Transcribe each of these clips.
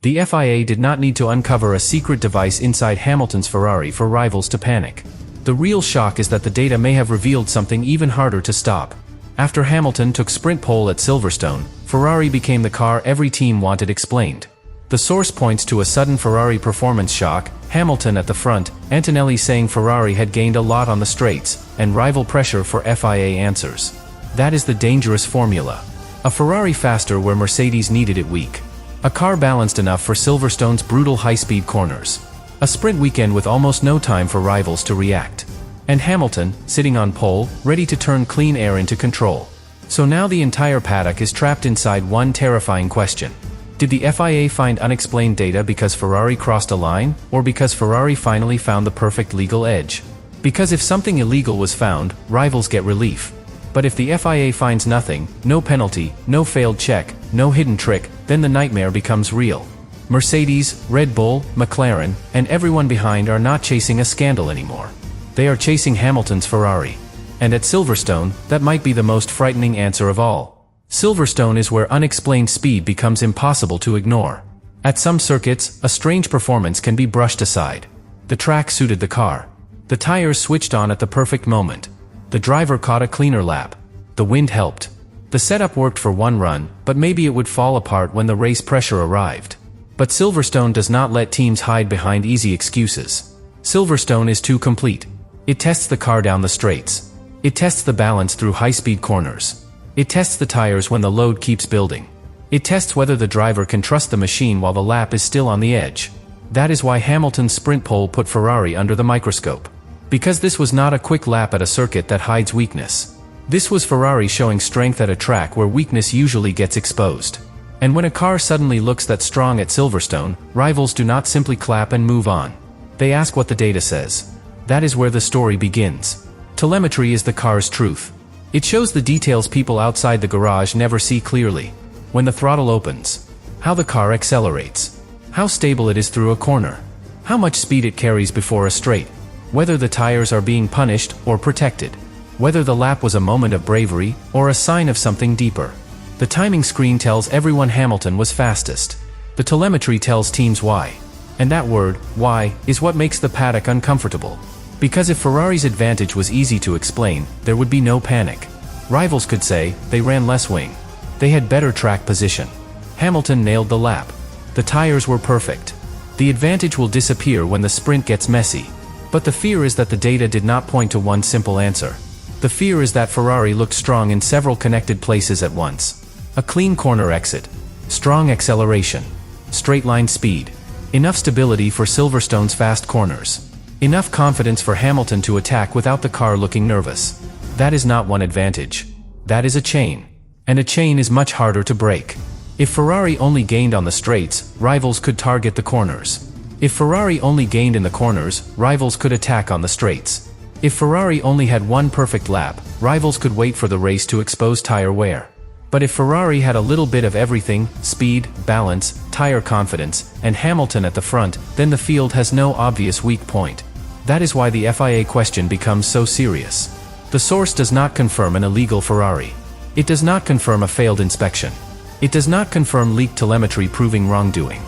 The FIA did not need to uncover a secret device inside Hamilton's Ferrari for rivals to panic. The real shock is that the data may have revealed something even harder to stop. After Hamilton took sprint pole at Silverstone, Ferrari became the car every team wanted explained. The source points to a sudden Ferrari performance shock, Hamilton at the front, Antonelli saying Ferrari had gained a lot on the straights, and rival pressure for FIA answers. That is the dangerous formula. A Ferrari faster where Mercedes needed it weak. A car balanced enough for Silverstone's brutal high-speed corners. A sprint weekend with almost no time for rivals to react. And Hamilton, sitting on pole, ready to turn clean air into control. So now the entire paddock is trapped inside one terrifying question. Did the FIA find unexplained data because Ferrari crossed a line, or because Ferrari finally found the perfect legal edge? Because if something illegal was found, rivals get relief. But if the FIA finds nothing, no penalty, no failed check, no hidden trick, then the nightmare becomes real. Mercedes, Red Bull, McLaren, and everyone behind are not chasing a scandal anymore. They are chasing Hamilton's Ferrari. And at Silverstone, that might be the most frightening answer of all. Silverstone is where unexplained speed becomes impossible to ignore. At some circuits, a strange performance can be brushed aside. The track suited the car. The tires switched on at the perfect moment. The driver caught a cleaner lap. The wind helped. The setup worked for one run, but maybe it would fall apart when the race pressure arrived. But Silverstone does not let teams hide behind easy excuses. Silverstone is too complete. It tests the car down the straights. It tests the balance through high-speed corners. It tests the tires when the load keeps building. It tests whether the driver can trust the machine while the lap is still on the edge. That is why Hamilton's sprint pole put Ferrari under the microscope. Because this was not a quick lap at a circuit that hides weakness. This was Ferrari showing strength at a track where weakness usually gets exposed. And when a car suddenly looks that strong at Silverstone, rivals do not simply clap and move on. They ask what the data says. That is where the story begins. Telemetry is the car's truth. It shows the details people outside the garage never see clearly. When the throttle opens. How the car accelerates. How stable it is through a corner. How much speed it carries before a straight. Whether the tires are being punished or protected. Whether the lap was a moment of bravery or a sign of something deeper. The timing screen tells everyone Hamilton was fastest. The telemetry tells teams why. And that word, why, is what makes the paddock uncomfortable. Because if Ferrari's advantage was easy to explain, there would be no panic. Rivals could say, they ran less wing. They had better track position. Hamilton nailed the lap. The tires were perfect. The advantage will disappear when the sprint gets messy. But the fear is that the data did not point to one simple answer. The fear is that Ferrari looked strong in several connected places at once. A clean corner exit. Strong acceleration. Straight line speed. Enough stability for Silverstone's fast corners. Enough confidence for Hamilton to attack without the car looking nervous. That is not one advantage. That is a chain. And a chain is much harder to break. If Ferrari only gained on the straights, rivals could target the corners. If Ferrari only gained in the corners, rivals could attack on the straights. If Ferrari only had one perfect lap, rivals could wait for the race to expose tire wear. But if Ferrari had a little bit of everything, speed, balance, tire confidence, and Hamilton at the front, then the field has no obvious weak point. That is why the FIA question becomes so serious. The source does not confirm an illegal Ferrari. It does not confirm a failed inspection. It does not confirm leaked telemetry proving wrongdoing.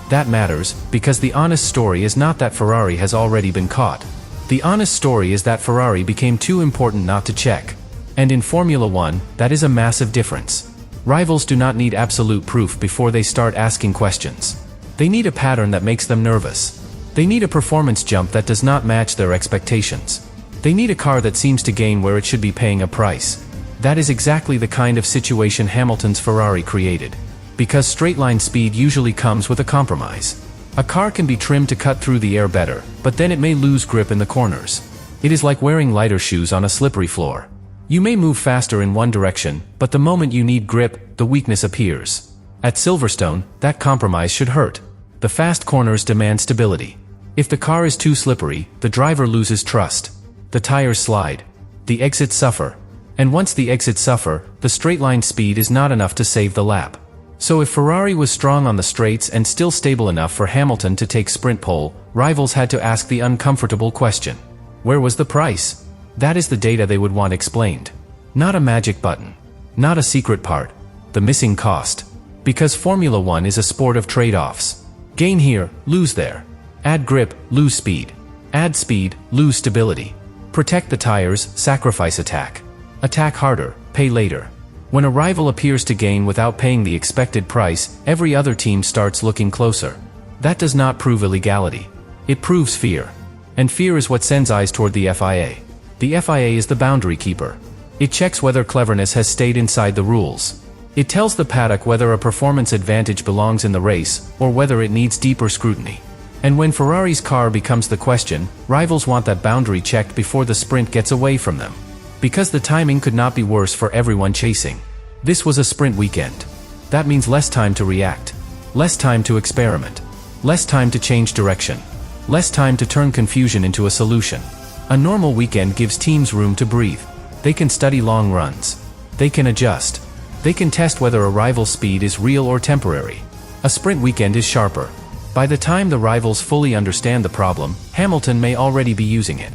That matters, because the honest story is not that Ferrari has already been caught. The honest story is that Ferrari became too important not to check. And in Formula One, that is a massive difference. Rivals do not need absolute proof before they start asking questions. They need a pattern that makes them nervous. They need a performance jump that does not match their expectations. They need a car that seems to gain where it should be paying a price. That is exactly the kind of situation Hamilton's Ferrari created. Because straight-line speed usually comes with a compromise. A car can be trimmed to cut through the air better, but then it may lose grip in the corners. It is like wearing lighter shoes on a slippery floor. You may move faster in one direction, but the moment you need grip, the weakness appears. At Silverstone, that compromise should hurt. The fast corners demand stability. If the car is too slippery, the driver loses trust. The tires slide. The exits suffer. And once the exits suffer, the straight-line speed is not enough to save the lap. So if Ferrari was strong on the straights and still stable enough for Hamilton to take sprint pole, rivals had to ask the uncomfortable question. Where was the price? That is the data they would want explained. Not a magic button. Not a secret part. The missing cost. Because Formula One is a sport of trade-offs. Gain here, lose there. Add grip, lose speed. Add speed, lose stability. Protect the tires, sacrifice attack. Attack harder, pay later. When a rival appears to gain without paying the expected price, every other team starts looking closer. That does not prove illegality. It proves fear. And fear is what sends eyes toward the FIA. The FIA is the boundary keeper. It checks whether cleverness has stayed inside the rules. It tells the paddock whether a performance advantage belongs in the race, or whether it needs deeper scrutiny. And when Ferrari's car becomes the question, rivals want that boundary checked before the sprint gets away from them. Because the timing could not be worse for everyone chasing. This was a sprint weekend. That means less time to react. Less time to experiment. Less time to change direction. Less time to turn confusion into a solution. A normal weekend gives teams room to breathe. They can study long runs. They can adjust. They can test whether a rival's speed is real or temporary. A sprint weekend is sharper. By the time the rivals fully understand the problem, Hamilton may already be using it.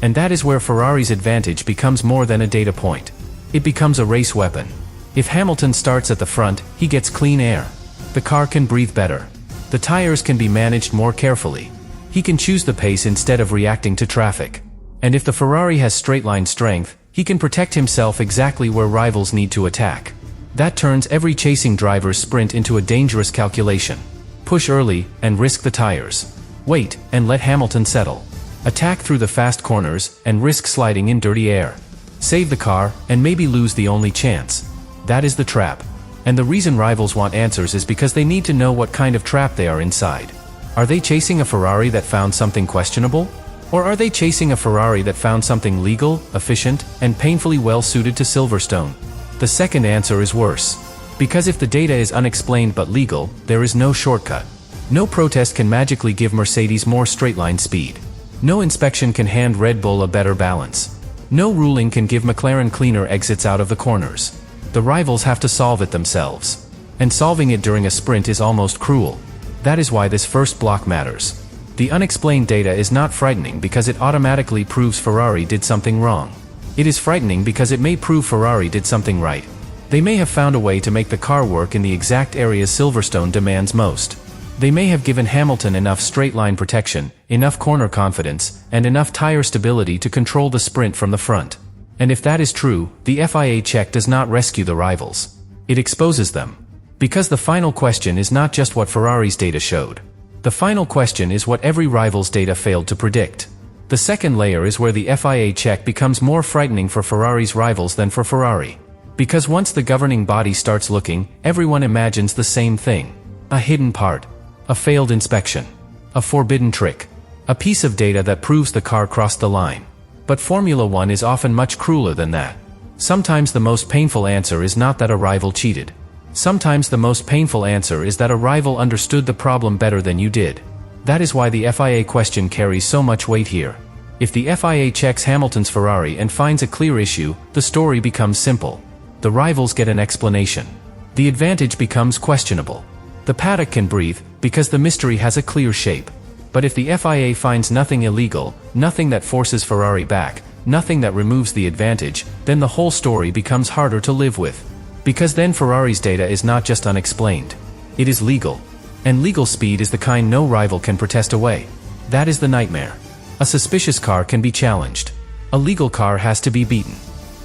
And that is where Ferrari's advantage becomes more than a data point. It becomes a race weapon. If Hamilton starts at the front, he gets clean air. The car can breathe better. The tires can be managed more carefully. He can choose the pace instead of reacting to traffic. And if the Ferrari has straight-line strength, he can protect himself exactly where rivals need to attack. That turns every chasing driver's sprint into a dangerous calculation. Push early, and risk the tires. Wait, and let Hamilton settle. Attack through the fast corners, and risk sliding in dirty air. Save the car, and maybe lose the only chance. That is the trap. And the reason rivals want answers is because they need to know what kind of trap they are inside. Are they chasing a Ferrari that found something questionable? Or are they chasing a Ferrari that found something legal, efficient, and painfully well suited to Silverstone? The second answer is worse. Because if the data is unexplained but legal, there is no shortcut. No protest can magically give Mercedes more straight-line speed. No inspection can hand Red Bull a better balance. No ruling can give McLaren cleaner exits out of the corners. The rivals have to solve it themselves. And solving it during a sprint is almost cruel. That is why this first block matters. The unexplained data is not frightening because it automatically proves Ferrari did something wrong. It is frightening because it may prove Ferrari did something right. They may have found a way to make the car work in the exact areas Silverstone demands most. They may have given Hamilton enough straight-line protection, enough corner confidence, and enough tire stability to control the sprint from the front. And if that is true, the FIA check does not rescue the rivals. It exposes them. Because the final question is not just what Ferrari's data showed. The final question is what every rival's data failed to predict. The second layer is where the FIA check becomes more frightening for Ferrari's rivals than for Ferrari. Because once the governing body starts looking, everyone imagines the same thing. A hidden part. A failed inspection. A forbidden trick. A piece of data that proves the car crossed the line. But Formula One is often much crueler than that. Sometimes the most painful answer is not that a rival cheated. Sometimes the most painful answer is that a rival understood the problem better than you did. That is why the FIA question carries so much weight here. If the FIA checks Hamilton's Ferrari and finds a clear issue, the story becomes simple. The rivals get an explanation. The advantage becomes questionable. The paddock can breathe, because the mystery has a clear shape. But if the FIA finds nothing illegal, nothing that forces Ferrari back, nothing that removes the advantage, then the whole story becomes harder to live with. Because then Ferrari's data is not just unexplained. It is legal. And legal speed is the kind no rival can protest away. That is the nightmare. A suspicious car can be challenged. A legal car has to be beaten.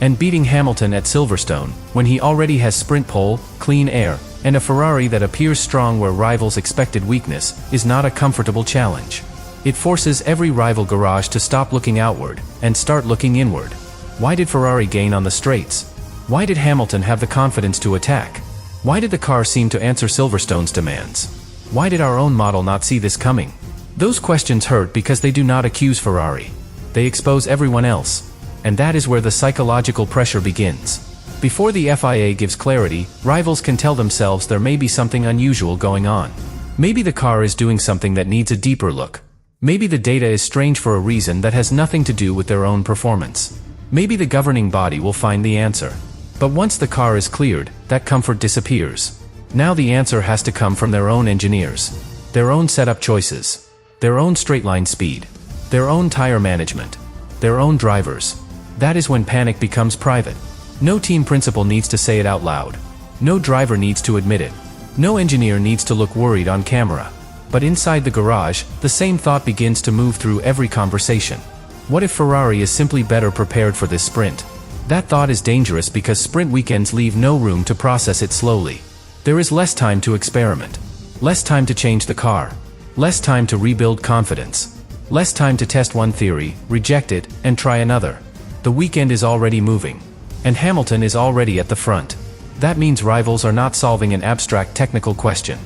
And beating Hamilton at Silverstone, when he already has sprint pole, clean air, and a Ferrari that appears strong where rivals expected weakness, is not a comfortable challenge. It forces every rival garage to stop looking outward, and start looking inward. Why did Ferrari gain on the straights? Why did Hamilton have the confidence to attack? Why did the car seem to answer Silverstone's demands? Why did our own model not see this coming? Those questions hurt because they do not accuse Ferrari. They expose everyone else. And that is where the psychological pressure begins. Before the FIA gives clarity, rivals can tell themselves there may be something unusual going on. Maybe the car is doing something that needs a deeper look. Maybe the data is strange for a reason that has nothing to do with their own performance. Maybe the governing body will find the answer. But once the car is cleared, that comfort disappears. Now the answer has to come from their own engineers. Their own setup choices. Their own straight-line speed. Their own tire management. Their own drivers. That is when panic becomes private. No team principal needs to say it out loud. No driver needs to admit it. No engineer needs to look worried on camera. But inside the garage, the same thought begins to move through every conversation. What if Ferrari is simply better prepared for this sprint? That thought is dangerous because sprint weekends leave no room to process it slowly. There is less time to experiment. Less time to change the car. Less time to rebuild confidence. Less time to test one theory, reject it, and try another. The weekend is already moving. And Hamilton is already at the front. That means rivals are not solving an abstract technical question.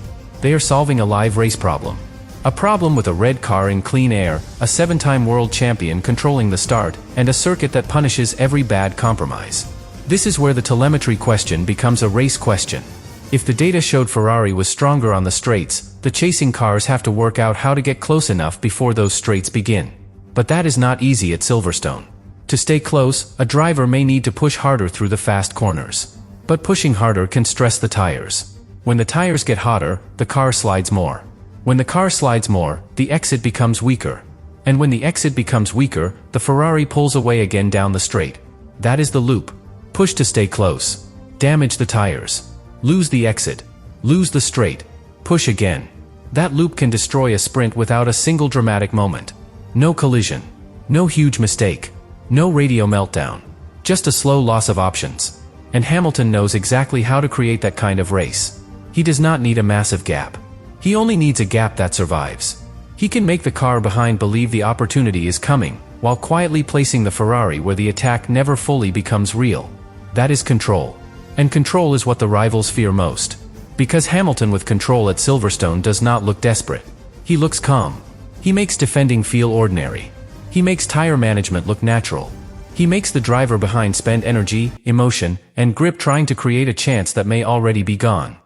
They are solving a live race problem. A problem with a red car in clean air, a 7-time world champion controlling the start, and a circuit that punishes every bad compromise. This is where the telemetry question becomes a race question. If the data showed Ferrari was stronger on the straights, the chasing cars have to work out how to get close enough before those straights begin. But that is not easy at Silverstone. To stay close, a driver may need to push harder through the fast corners. But pushing harder can stress the tires. When the tires get hotter, the car slides more. When the car slides more, the exit becomes weaker. And when the exit becomes weaker, the Ferrari pulls away again down the straight. That is the loop. Push to stay close. Damage the tires. Lose the exit. Lose the straight. Push again. That loop can destroy a sprint without a single dramatic moment. No collision. No huge mistake. No radio meltdown. Just a slow loss of options. And Hamilton knows exactly how to create that kind of race. He does not need a massive gap. He only needs a gap that survives. He can make the car behind believe the opportunity is coming, while quietly placing the Ferrari where the attack never fully becomes real. That is control. And control is what the rivals fear most. Because Hamilton with control at Silverstone does not look desperate. He looks calm. He makes defending feel ordinary. He makes tire management look natural. He makes the driver behind spend energy, emotion, and grip trying to create a chance that may already be gone.